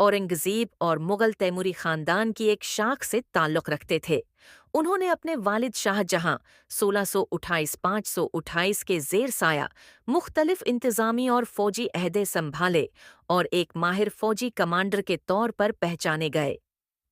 औरंगज़ेब और मुग़ल तैमूरी ख़ानदान की एक शाख से ताल्लुक़ रखते थे। उन्होंने अपने वालिद शाहजहाँ 1628-528 के ज़ेर साया मुख्तलिफ इंतज़ामी और फ़ौजी अहदे संभाले और एक माहिर फ़ौजी कमांडर के तौर पर पहचाने गए।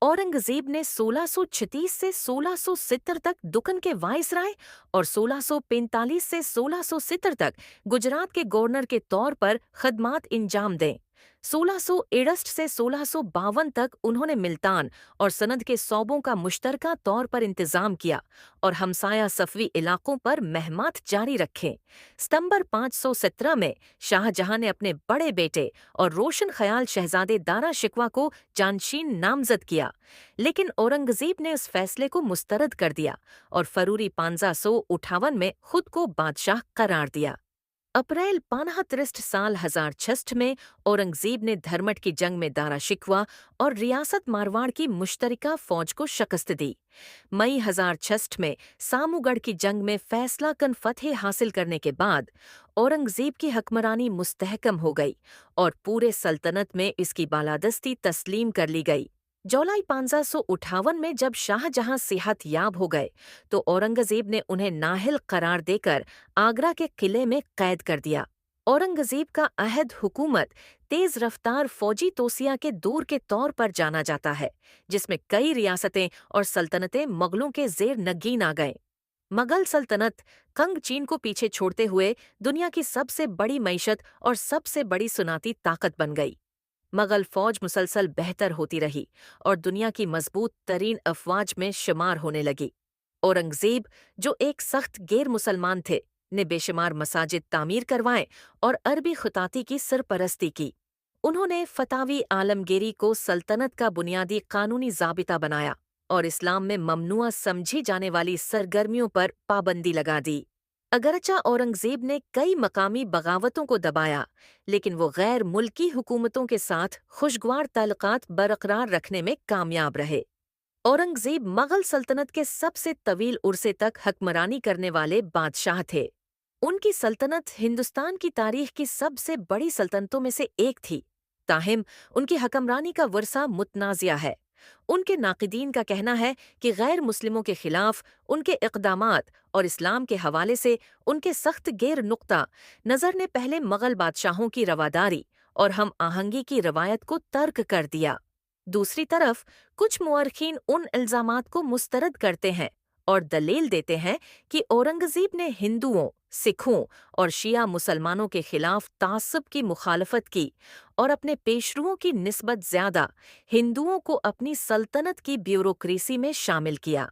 औरंगज़ेब ने 1636 से 1670 तक दुकन के वाइसराय और 1645 से 1670 तक गुजरात के गवर्नर के तौर पर खदमात इंजाम दें। 1661 से 1652 तक उन्होंने मुल्तान और सनद के सूबों का मुश्तरका तौर पर इंतजाम किया और हमसाया सफ़वी इलाकों पर महमात जारी रखे। सितंबर 517 में शाहजहां ने अपने बड़े बेटे और रोशन ख्याल शहजादे दारा शिकवा को जानशीन नामजद किया, लेकिन औरंगज़ेब ने इस फैसले को मुस्तरद कर दिया और फरवरी 1558 में खुद को बादशाह करार दिया। अप्रैल 15 साल 1066 में औरंगज़ेब ने धर्मट की जंग में दारा शिकवा और रियासत मारवाड़ की मुश्तरका फौज को शिकस्त दी। मई 1066 में सामूगढ़ की जंग में फैसला कन फतह हासिल करने के बाद औरंगज़ेब की हुक्मरानी मुस्तहकम हो गई और पूरे सल्तनत में इसकी बालादस्ती तस्लीम कर ली गई। जुलाई 1558 में जब शाहजहां सेहत याब हो गए तो औरंगज़ेब ने उन्हें नाहिल करार देकर आगरा के किले में कैद कर दिया। औरंगज़ेब का अहद हुकूमत तेज़ रफ्तार फौजी तोसिया के दौर के तौर पर जाना जाता है, जिसमें कई रियासतें और सल्तनतें मुग़लों के ज़ेर नगीन आ गए। मुग़ल सल्तनत कंग चीन को पीछे छोड़ते हुए दुनिया की सबसे बड़ी मईशत और सबसे बड़ी सुनाती ताकत बन गई। मुग़ल फ़ौज मुसलसल बेहतर होती रही और दुनिया की मजबूत तरीन अफ़वाज में शुमार होने लगी। औरंगज़ेब, जो एक सख्त गैर मुसलमान थे, ने बेशुमार मसाजिद तामीर करवाए और अरबी ख़ुताती की सरपरस्ती की। उन्होंने फ़तावी आलमगीरी को सल्तनत का बुनियादी कानूनी ज़ाबिता बनाया और इस्लाम में ममनुआ समझी जाने वाली सरगर्मियों पर पाबंदी लगा दी। अगरचा औरंगज़ेब ने कई मकामी बगावतों को दबाया, लेकिन वो गैर मुल्की हुकूमतों के साथ खुशगवार ताल्लुकात बरकरार रखने में कामयाब रहे। औरंगज़ेब मुग़ल सल्तनत के सबसे तवील उर्से तक हुक्मरानी करने वाले बादशाह थे। उनकी सल्तनत हिंदुस्तान की तारीख की सबसे बड़ी सल्तनतों में से एक थी। ताहिम उनकी हुक्मरानी का वर्सा मुतनाज़िया है। उनके नाक़िदीन का कहना है कि गैर मुस्लिमों के खिलाफ उनके इक़दामात और इस्लाम के हवाले से उनके सख्त गैर नुक्ता नज़र ने पहले मुग़ल बादशाहों की रवादारी और हम आहंगी की रवायत को तर्क कर दिया। दूसरी तरफ कुछ मुअर्रिखीन उन इल्ज़ामात को मुस्तरद करते हैं और दलील देते हैं कि औरंगज़ेब ने हिंदुओं, सिखों और शिया मुसलमानों के खिलाफ तासुब की मुखालफत की और अपने पेशरुओं की निस्बत ज़्यादा हिंदुओं को अपनी सल्तनत की ब्यूरोक्रेसी में शामिल किया।